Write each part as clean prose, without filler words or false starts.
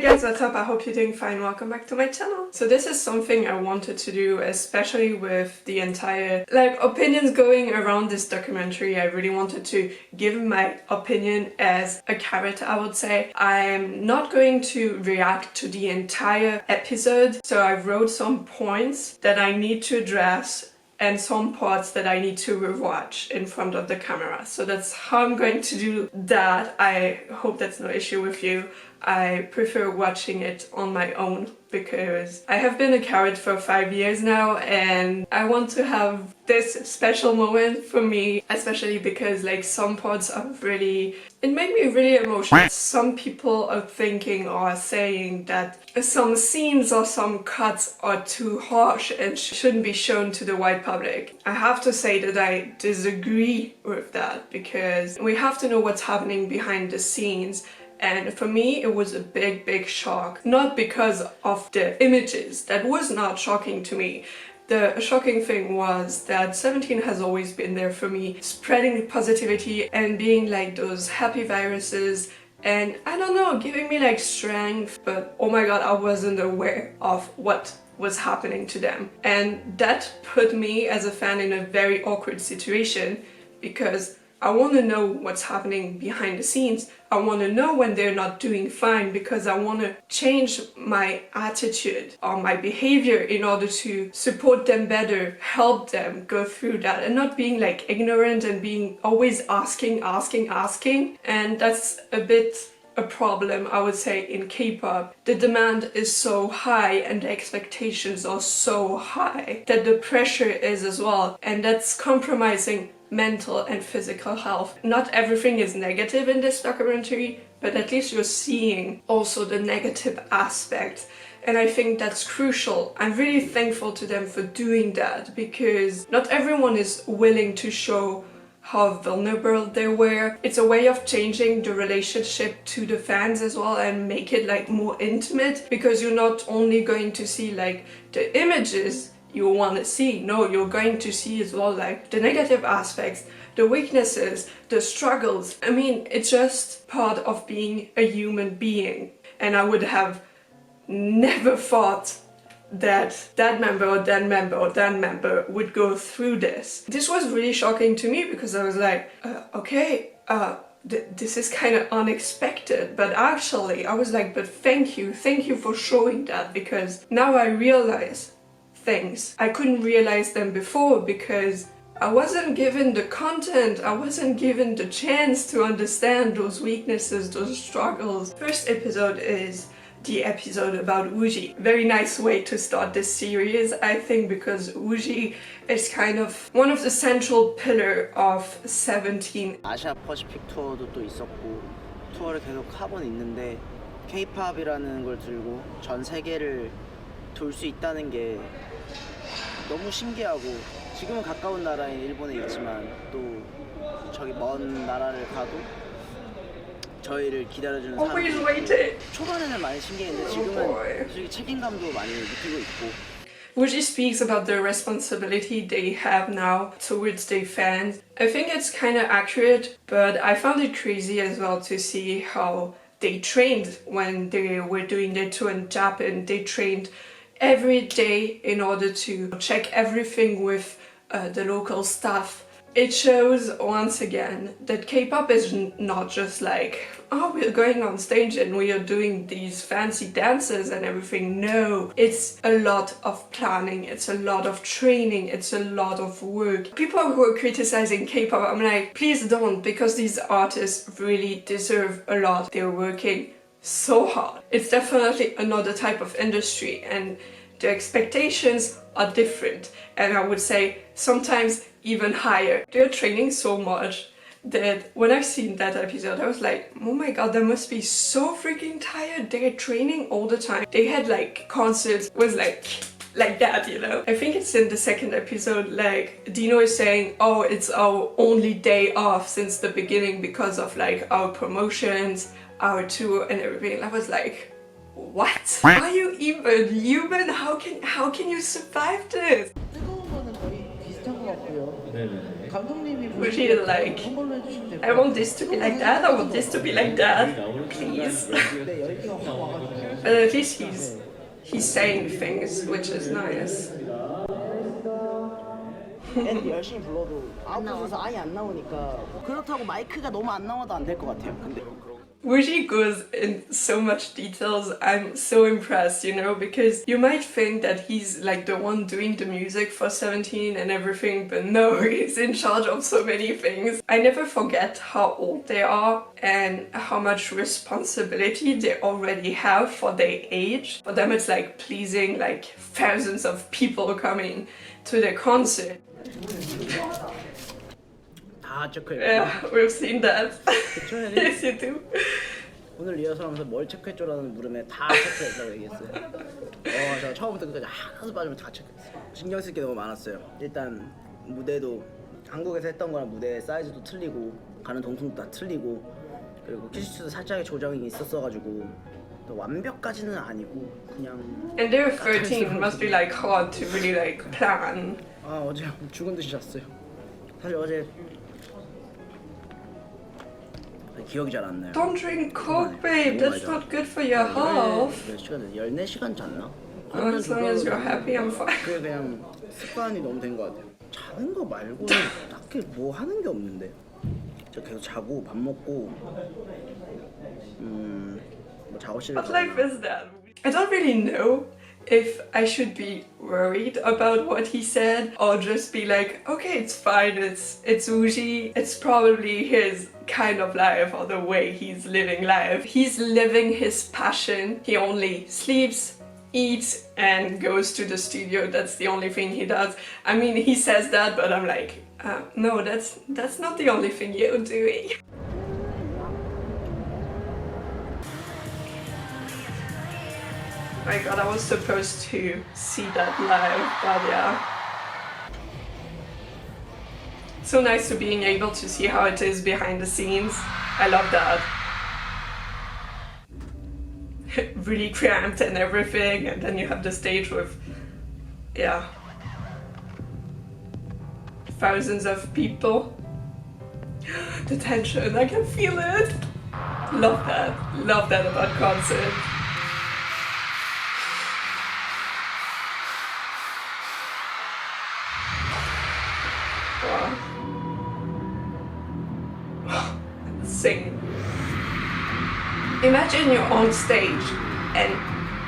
guys, what's up? I hope you're doing fine. Welcome back to my channel. So this is something I wanted to do, especially with the entire opinions going around this documentary. I really wanted to give my opinion as a carrot, I would say. I'm not going to react to the entire episode, so I wrote some points that I need to address and some parts that I need to rewatch in front of the camera. So that's how I'm going to do that. I hope that's no issue with you. I prefer watching it on my own because I have been a carrot for 5 years now and I want to have this special moment for me, especially because some parts are really, it made me really emotional. Some people are thinking or saying that some scenes or some cuts are too harsh and shouldn't be shown to the wide public. I have to say that I disagree with that because we have to know what's happening behind the scenes. And for me it was a big shock, not because of the images. That was not shocking to me. The shocking thing was that 17 has always been there for me, spreading positivity and being like those happy viruses and I don't know, giving me strength, but oh my god, I wasn't aware of what was happening to them. And that put me as a fan in a very awkward situation because I want to know what's happening behind the scenes. I want to know when they're not doing fine because I want to change my attitude or my behavior in order to support them better, help them go through that and not being ignorant and being always asking. And that's a bit a problem, I would say, in K-pop. The demand is so high and the expectations are so high that the pressure is as well, and that's compromising mental and physical health. Not everything is negative in this documentary, but at least you're seeing also the negative aspect. And I think that's crucial. I'm really thankful to them for doing that because not everyone is willing to show how vulnerable they were. It's a way of changing the relationship to the fans as well and make it more intimate, because you're not only going to see the images you want to see. No, you're going to see as well the negative aspects, the weaknesses, the struggles. I mean, it's just part of being a human being. And I would have never thought that that member or that member or that member would go through this. This was really shocking to me because I was okay, this is kind of unexpected, but actually I was but thank you for showing that, because now I realize things. I couldn't realize them before because I wasn't given the content, I wasn't given the chance to understand those weaknesses, those struggles. First episode is the episode about Woozi. Very nice way to start this series, I think, because Woozi is kind of one of the central pillar of 17. 아시아 퍼시픽 투어도 또 있었고 투어를 계속 하고는 있는데 K-팝이라는 걸 들고 전 세계를 돌 수 있다는 게 너무 신기하고, 지금은 가까운 나라인 일본에 있지만 또 저기 먼 나라를 가도 저희를 기다려주는 사람들이 초반에는 많이 신기했는데 지금은 솔직히 책임감도 많이 느끼고 있고. Woozi speaks about the responsibility they have now towards their fans. I think it's kind of accurate, but I found it crazy as well to see how they trained when they were doing their tour in Japan. They trained every day in order to check everything with the local staff. It shows once again that K-pop is not just oh, we're going on stage and we are doing these fancy dances and everything. No, it's a lot of planning, it's a lot of training, it's a lot of work. People who are criticizing K-pop, I'm please don't, because these artists really deserve a lot. They're working so hard. It's definitely another type of industry and the expectations are different, and I would say sometimes even higher. They're training so much that when I've seen that episode I was oh my god, they must be so freaking tired. They're training all the time. They had concerts with like that, you know. I think it's in the second episode Dino is saying, oh, it's our only day off since the beginning because of our promotions, our tour and everything. I was what? Are you even human? How can you survive this? 뜨거운 거는 거의 비슷한 것 같고요. 네네. Woozi is like, I want this to be like that, I want this to be like that, please. But at least he's saying things, which is nice. 애들 열심히 불러도 아웃풋에서 아예 안 나오니까 그렇다고 마이크가 너무 안 나와도 안 될 것 같아요. 근데 Woozi goes in so much details. I'm so impressed, you know, because you might think that he's like the one doing the music for 17 and everything, but no, he's in charge of so many things. I never forget how old they are and how much responsibility they already have for their age. For them it's like pleasing like thousands of people coming to their concert. 다 체크해. Yeah, we've seen that. Yes, you do. 오늘 리허설하면서 뭘 체크해줘라는 물음에 다 체크했다고 얘기했어요. 제가 처음부터 끝까지 하나도 빠지면 다 체크했어요. 신경 쓸 게 너무 많았어요. 일단 무대도 한국에서 했던 거랑 무대 사이즈도 틀리고 가는 동선도 다 틀리고 그리고 퀴즈도 살짝의 조정이 있었어가지고 또 완벽까지는 아니고 그냥. And they're 13. It must be like hard to really like plan. 어제 죽은 듯이 잤어요. 사실 어제 기억이 잘 안 나요. Don't drink Coke, babe. That's not good for your health. 몇 시간 14시간 잤나? As long as you're happy, I'm fine. 그게 그냥 습관이 너무 된 것 같아요. 자는 거 말고는 딱히 뭐 하는 게 없는데. 저 계속 자고 밥 먹고 뭐 작업실에 What life is that? I don't really know if I should be worried about what he said or just be like, okay, it's fine, it's Woozi, it's probably his kind of life or the way he's living life. He's living his passion. He only sleeps, eats and goes to the studio. That's the only thing he does. I mean, he says that, but I'm like, no, that's not the only thing you're doing. My god, I was supposed to see that live, but yeah. So nice to being able to see how it is behind the scenes. I love that. Really cramped and everything, and then you have the stage with, yeah, thousands of people. The tension, I can feel it. Love that about concert. Sing. Imagine you're on stage and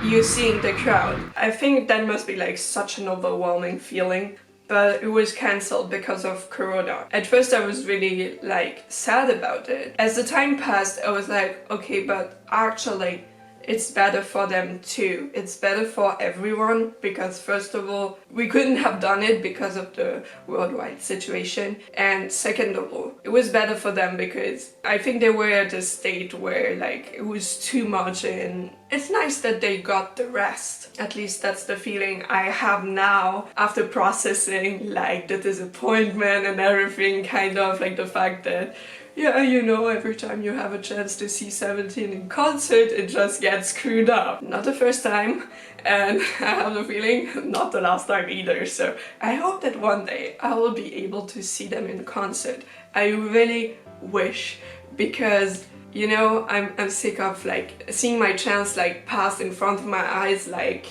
you're seeing the crowd. I think that must be like such an overwhelming feeling, but it was cancelled because of Corona. At first I was really like sad about it. As the time passed, I was like, okay, but actually it's better for them too. It's better for everyone because first of all, we couldn't have done it because of the worldwide situation. And second of all, it was better for them because I think they were at a state where like it was too much and it's nice that they got the rest. At least that's the feeling I have now after processing like the disappointment and everything, kind of like the fact that yeah, you know, every time you have a chance to see 17 in concert, it just gets screwed up. Not the first time, and I have the feeling not the last time either, so I hope that one day I will be able to see them in concert. I really wish, because, you know, I'm sick of like seeing my chance like pass in front of my eyes like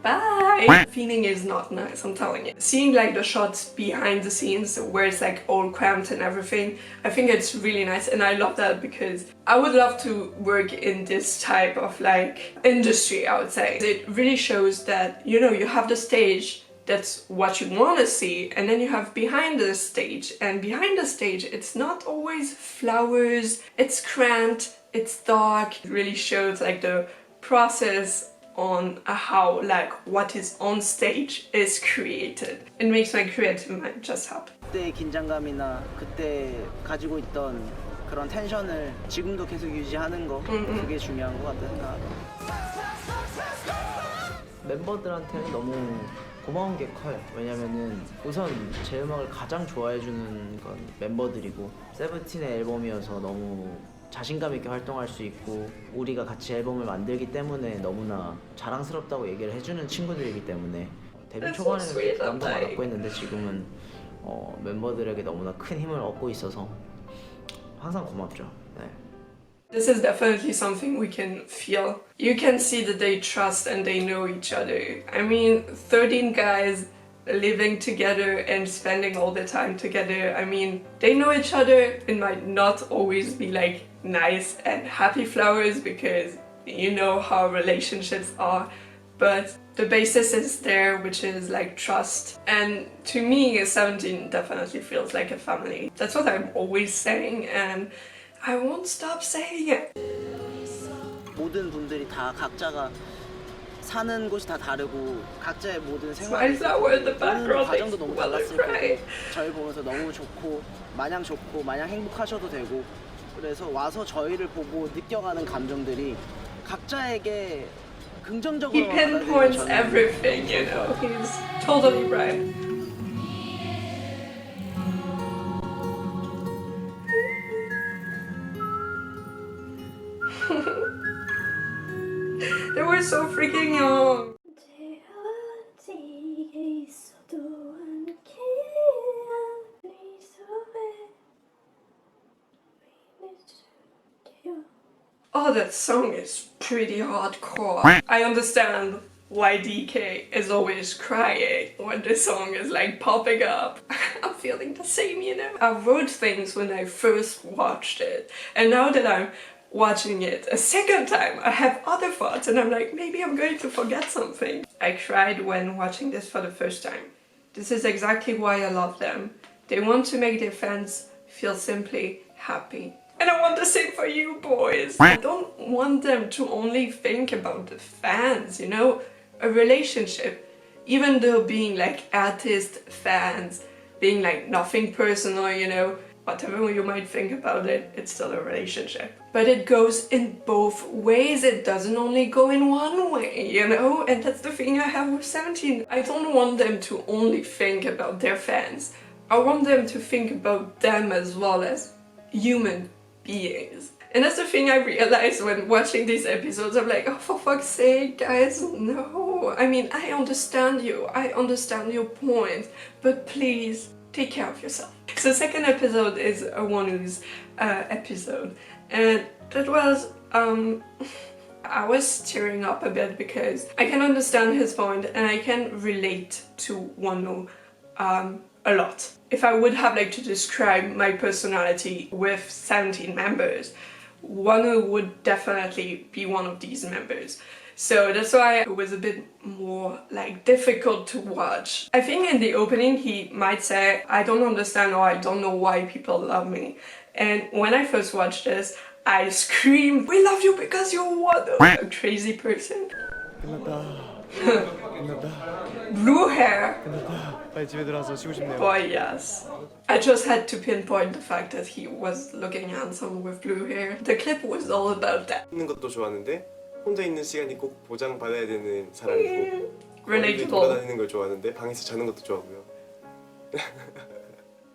bye! Feeling is not nice, I'm telling you. Seeing like the shots behind the scenes where it's like all cramped and everything, I think it's really nice and I love that because I would love to work in this type of like industry, I would say. It really shows that, you know, you have the stage, that's what you want to see, and then you have behind the stage, and behind the stage it's not always flowers, it's cramped, it's dark. It really shows like the process on how like what is on stage is created. It makes my creative mind just happen. 그때의 긴장감이나 그때 가지고 있던 그런 텐션을 지금도 계속 유지하는 거 그게 중요한 것 같다 생각합니다. 멤버들한테는 너무 고마운 게 커요. 왜냐면은 우선 제 음악을 가장 좋아해주는 건 멤버들이고 세븐틴의 앨범이어서 너무 자신감 있게 활동할 수 있고 우리가 같이 앨범을 만들기 때문에 너무나 자랑스럽다고 얘기를 해주는 친구들이기 때문에 데뷔 초반에는 부담도 많았고 했는데 지금은 멤버들에게 너무나 큰 힘을 얻고 있어서 항상 고맙죠. 네. This is definitely something we can feel. You can see that they trust and they know each other. I mean, 13 guys living together and spending all the time together. I mean, they know each other. It might not always be like nice and happy flowers because you know how relationships are, but the basis is there, which is like trust. And to me, 17 definitely feels like a family. That's what I'm always saying, and I won't stop saying it. 모든 분들이 다 각자가 사는 곳이 다 다르고 각자의 모든 My flower in the background 과정도 makes 너무 me wanna 달랐을 cry. 거고 저희 보면서 너무 좋고 마냥 행복하셔도 되고 그래서 와서 저희를 보고 느껴가는 감정들이 각자에게 긍정적으로 He pinpoints everything, you know. He's totally right. They were so freaking young. Oh, that song is pretty hardcore. I understand why DK is always crying when the song is like popping up. I'm feeling the same, you know? I wrote things when I first watched it, and now that I'm watching it a second time, I have other thoughts and I'm like, maybe I'm going to forget something. I cried when watching this for the first time. This is exactly why I love them. They want to make their fans feel simply happy. And I want the same for you boys. I don't want them to only think about the fans, you know? A relationship, even though being like artist fans, being like nothing personal, you know, whatever you might think about it, it's still a relationship. But it goes in both ways, it doesn't only go in one way, you know? And that's the thing I have with 17. I don't want them to only think about their fans. I want them to think about them as well as human beings. And that's the thing I realized when watching these episodes. I'm like, oh, for fuck's sake, guys, no. I mean, I understand you, I understand your point, but please, take care of yourself. So the second episode is a Wonwoo's episode, and that was, I was tearing up a bit because I can understand his point and I can relate to Wonwoo a lot. If I would have like to describe my personality with 17 members, Wonwoo would definitely be one of these members. So that's why it was a bit more like difficult to watch. I think in the opening he might say, I don't understand or I don't know why people love me. And when I first watched this, I screamed, we love you because you're Wonwoo! A crazy person. Blue hair. 빨리 집에 들어가서 쉬고 싶네요. Boy, yes. I just had to pinpoint the fact that he was looking handsome with blue hair. The clip was all about that. 있는 것도 좋아하는데 혼자 있는 시간이 꼭 보장받아야 되는 사람이고 Relatable. 돌아다니는 걸 좋아하는데 방에서 자는 것도 좋아하고요.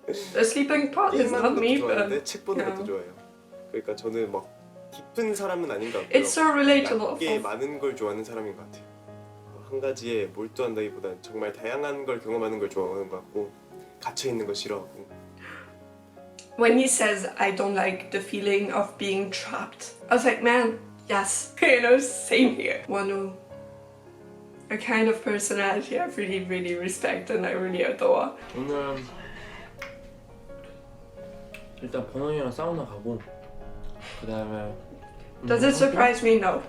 The sleeping part is not 게임하는 것도 me, 좋아하는데 but 책 보는 것도 좋아해요. 그러니까 저는 막 깊은 사람은 아닌 것 같고요. it's so relatable. 얇게 많은 걸 좋아하는 사람인 것 같아요. 한 가지에 몰두한다기보다는 정말 다양한 걸 경험하는 걸 좋아하는 것 같고 갇혀 있는 거 싫어하고. When he says, I don't like the feeling of being trapped, I was like, man, yes. You know, same here. Wonwoo, a kind of personality I really, really respect and I really adore. 오늘 일단 번호이랑 사우나 가고 그 다음에 Does it surprise me? No.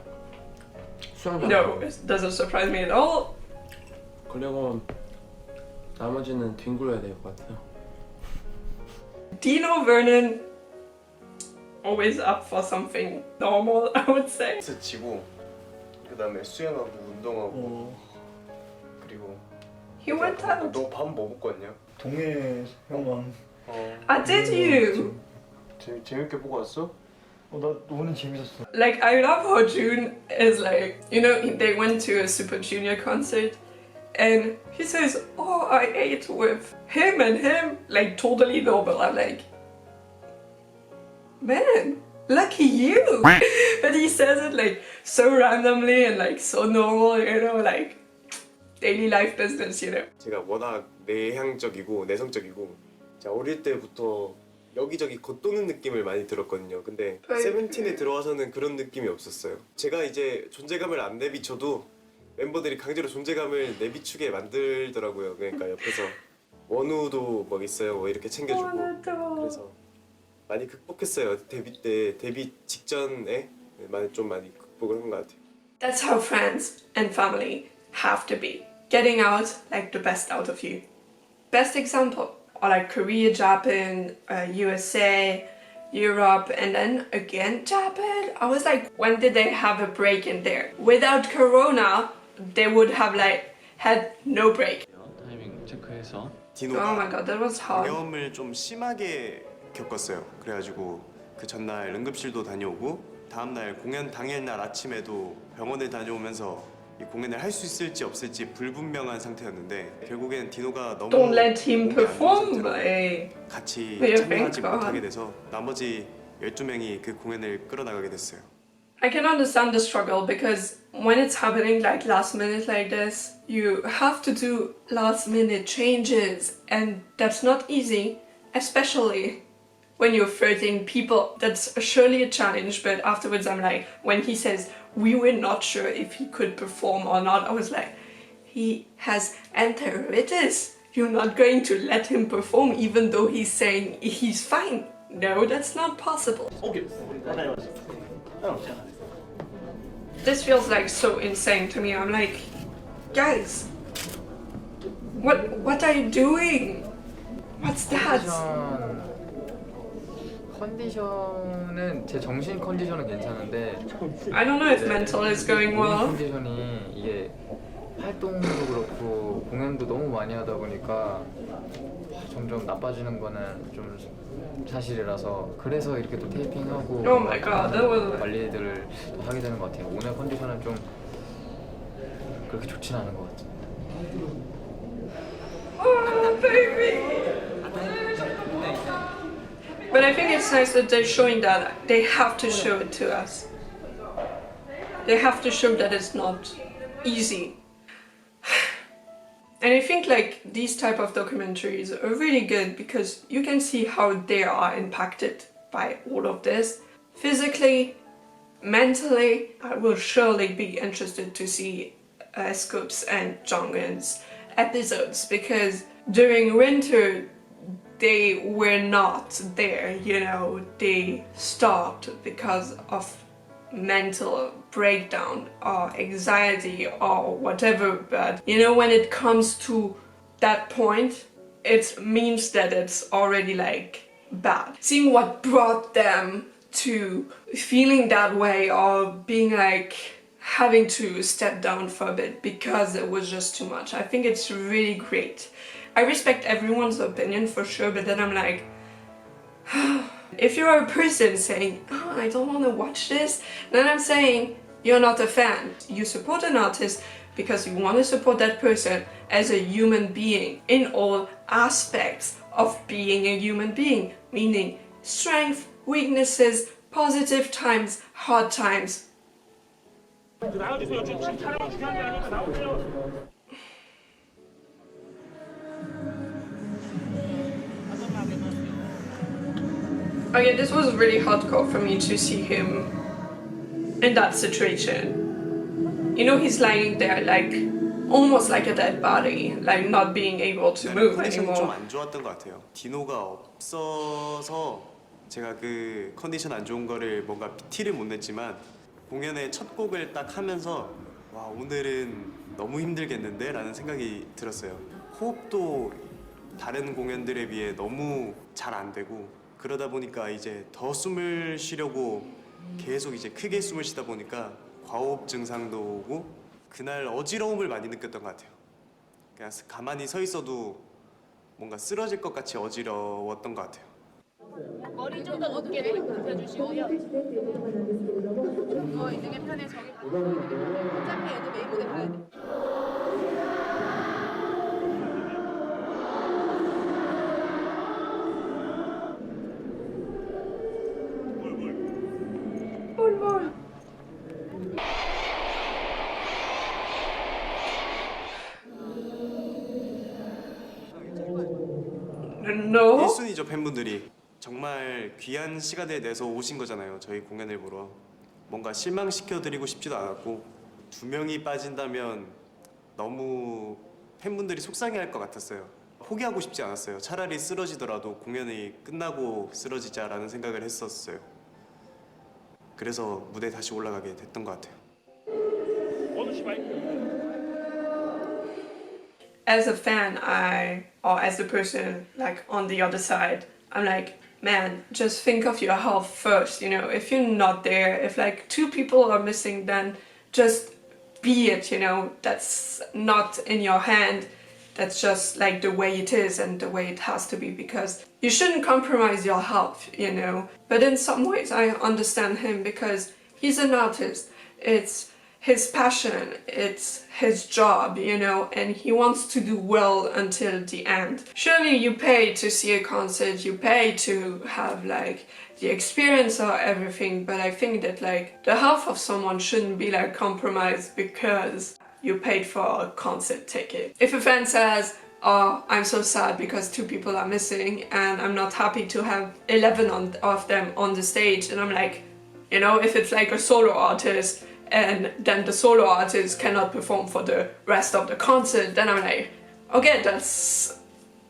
수영장 No, 가고 it doesn't surprise me at all. 그리고 나머지는 뒹굴어야 될 것 같아요. Dino Vernon, always up for something normal, I would say. 그래서 치고 그 다음에 수영하고 운동하고 그리고 He went out. 너 밥 뭐 먹고 왔냐? 동해 형광. Did you? 재밌게 보고 왔어? 나 오늘 재밌었어. Like, I love how June is like, you know, they went to a Super Junior concert and he says, oh, I ate with him and him, like totally normal. I'm like, man, lucky you. But he says it like so randomly and like so normal, you know, like, daily life business, you know. 제가 워낙 내향적이고 내성적이고 제가 어릴 때부터 여기저기 겉도는 느낌을 많이 들었거든요. 근데 세븐틴에 들어와서는 그런 느낌이 없었어요. 제가 이제 존재감을 안 내비쳐도 멤버들이 강제로 존재감을 내비추게 만들더라고요. 그러니까 옆에서 원우도 뭐 있어요, 뭐 이렇게 챙겨주고. 그래서 많이 극복했어요. 데뷔 직전에 많이 극복을 한 것 같아요. That's how friends and family have to be. Getting out like the best out of you. Best example, or like Korea, Japan, USA, Europe, and then again Japan. I was like, when did they have a break in there? Without Corona, they would have like had no break. 타이밍 체크해서 Oh 디노가 my god, that was hard. 감염을 좀 심하게 겪었어요. 그래가지고 그 전날 응급실도 다녀오고 다음날 공연 당일날 아침에도 병원을 다녀오면서 이 공연을 할 수 있을지 없을지 불분명한 상태였는데 결국엔 디노가 너무 Don't let him 몸이 안 좋은 perform. 상태로 eh. 같이 Yeah, 참여하지 thank God. 못하게 돼서 나머지 12명이 그 공연을 끌어나가게 됐어요. I can understand the struggle because when it's happening like last minute like this, you have to do last minute changes and that's not easy, especially when you're 13 people. That's surely a challenge, but afterwards I'm like, when he says we were not sure if he could perform or not, I was like, he has enteritis. You're not going to let him perform even though he's saying he's fine. No, that's not possible. This feels like so insane to me. I'm like, guys, what are you doing? What's that? 컨디션은 제 정신 컨디션은 괜찮은데 I don't know if mental is going 몸 well. 컨디션이 이게 활동도 그렇고 공연도 너무 많이 하다 보니까 점점 나빠지는 거는 좀 사실이라서 그래서 이렇게 또 테이핑하고 Oh my god, that was... 관리들을 또 하게 되는 것 같아요. 오늘 컨디션은 좀 그렇게 좋진 않은 것 같아요. Oh, baby! But I think it's nice that they're showing that. They have to show it to us. They have to show that it's not easy. And I think like these type of documentaries are really good because you can see how they are impacted by all of this. Physically, mentally, I will surely be interested to see Scoop's and Jonghyun's episodes because during winter they were not there, you know, they stopped because of mental breakdown or anxiety or whatever, but you know, when it comes to that point, it means that it's already like bad. Seeing what brought them to feeling that way or being like having to step down for a bit because it was just too much. I think it's really great. I respect everyone's opinion for sure, but then I'm like, if you're a person saying, oh, I don't want to watch this, then I'm saying you're not a fan. You support an artist because you want to support that person as a human being in all aspects of being a human being, meaning strength, weaknesses, positive times, hard times. Okay, this was really hardcore for me to see him in that situation. You know, he's lying there like almost like a dead body, like not being able to move 컨디션이 좀 anymore. 안 좋았던 것 같아요. 디노가 없어서 제가 그 컨디션 안 좋은 거를 뭔가 티를 못 냈지만 공연의 첫 곡을 딱 하면서 와, 오늘은 너무 힘들겠는데? 라는 생각이 들었어요. 호흡도 다른 공연들에 비해 너무 잘 안 되고 그러다 보니까 이제 더 숨을 쉬려고 계속 이제 크게 숨을 쉬다 보니까 과호흡 증상도 오고 그날 어지러움을 많이 느꼈던 것 같아요. 그냥 가만히 서 있어도 뭔가 쓰러질 것 같이 어지러웠던 것 같아요. 머리 좀 더 높게 눕혀주시고요. 등의 편에 저기 어차피 얘도 메인 무대 가야 돼. No. 1순위죠 팬분들이. 정말 귀한 시간을 내서 오신 거잖아요. 저희 공연을 보러. 뭔가 실망시켜드리고 싶지도 않았고 2명이 빠진다면 너무 팬분들이 속상해할 것 같았어요. 포기하고 싶지 않았어요. 차라리 쓰러지더라도 공연이 끝나고 쓰러지자라는 생각을 했었어요. 그래서 무대에 다시 올라가게 됐던 것 같아요. As a fan, or as a person like on the other side, I'm like, man, just think of your health first, you know. If you're not there, if like 2 people are missing, then just be it, you know. That's not in your hand. That's just like the way it is and the way it has to be, because you shouldn't compromise your health, you know. But in some ways I understand him, because he's an artist. It's his passion, it's his job, you know, and he wants to do well until the end. Surely you pay to see a concert, you pay to have like the experience or everything, but I think that like the health of someone shouldn't be like compromised because you paid for a concert ticket. If a fan says, oh, I'm so sad because 2 people are missing and I'm not happy to have 11 of them on the stage, and I'm like, you know, if it's like a solo artist and then the solo artist cannot perform for the rest of the concert, then I'm like, okay, that's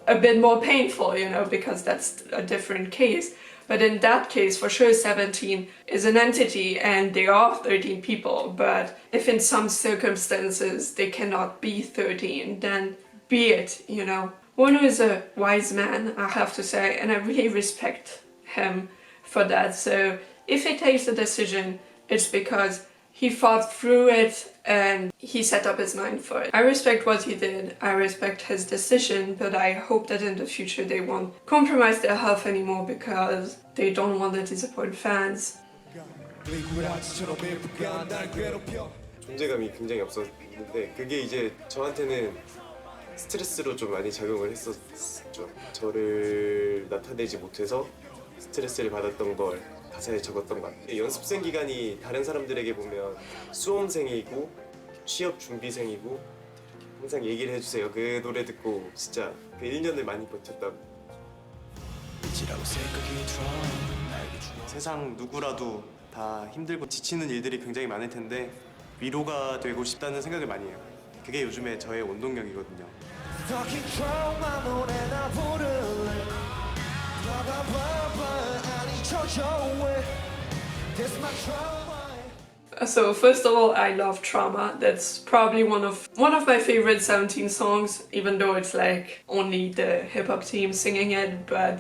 a bit more painful, you know, because that's a different case. But in that case, for sure, 17 is an entity and there are 13 people. But if in some circumstances they cannot be 13, then be it, you know. Wonwoo is a wise man, I have to say, and I really respect him for that. So if he takes a decision, it's because he thought through it and he set up his mind for it. I respect what he did, I respect his decision, but I hope that in the future they won't compromise their health anymore because they don't want to disappoint fans. 존재감이 굉장히 없었는데 그게 이제 저한테는 스트레스로 좀 많이 작용을 했었죠. 저를 나타내지 못해서 스트레스를 받았던 걸 가사에 적었던 것 같아요. 연습생 기간이 다른 사람들에게 보면 수험생이고 취업 준비생이고 항상 얘기를 해주세요. 그 노래 듣고 진짜 그 1년을 많이 버텼다고. 세상 누구라도 다 힘들고 지치는 일들이 굉장히 많을 텐데 위로가 되고 싶다는 생각을 많이 해요. 그게 요즘에 저의 원동력이거든요. So first of all, I love Trauma. That's probably one of my favorite 17 songs, even though it's like only the hip-hop team singing it, but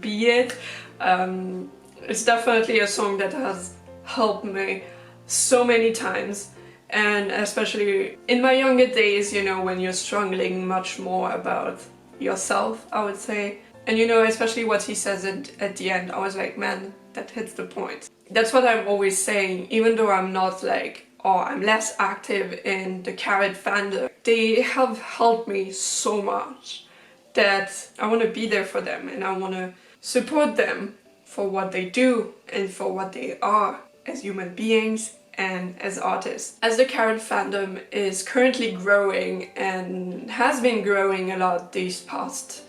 be it. It's definitely a song that has helped me so many times, and especially in my younger days, you know, when you're struggling much more about yourself, I would say. And you know, especially what he says at the end, I was like, man, that hits the point. That's what I'm always saying, even though I'm not like, or I'm less active in the Carat fandom. They have helped me so much that I want to be there for them and I want to support them for what they do and for what they are as human beings and as artists. As the Carat fandom is currently growing and has been growing a lot these past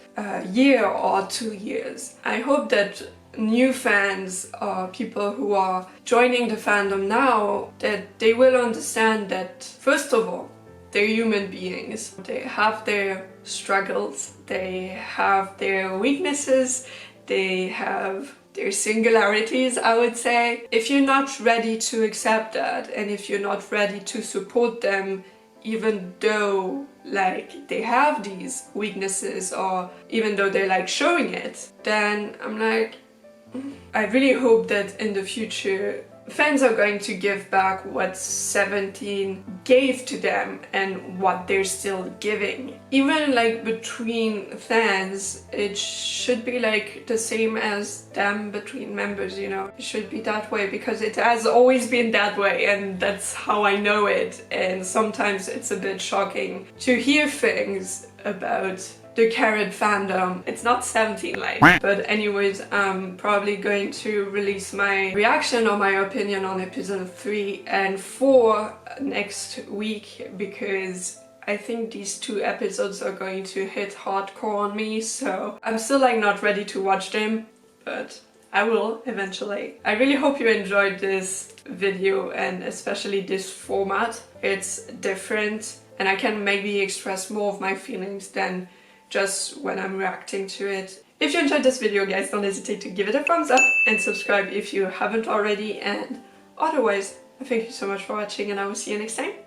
year or 2 years, I hope that new fans or people who are joining the fandom now, that they will understand that first of all, they're human beings. They have their struggles, they have their weaknesses, they have their singularities, I would say. If you're not ready to accept that, and if you're not ready to support them, even though like they have these weaknesses, or even though they're like showing it, then I'm like, I really hope that in the future fans are going to give back what 17 gave to them and what they're still giving. Even like between fans, it should be like the same as them between members, you know. It should be that way because it has always been that way and that's how I know it. And sometimes it's a bit shocking to hear things about the Carat fandom. It's not 17 like, but anyways, I'm probably going to release my reaction or my opinion on episode 3 and 4 next week because I think these 2 episodes are going to hit hardcore on me, so I'm still like not ready to watch them, but I will eventually. I really hope you enjoyed this video and especially this format. It's different and I can maybe express more of my feelings than just when I'm reacting to it. If you enjoyed this video, guys, don't hesitate to give it a thumbs up and subscribe if you haven't already, and otherwise, thank you so much for watching and I will see you next time.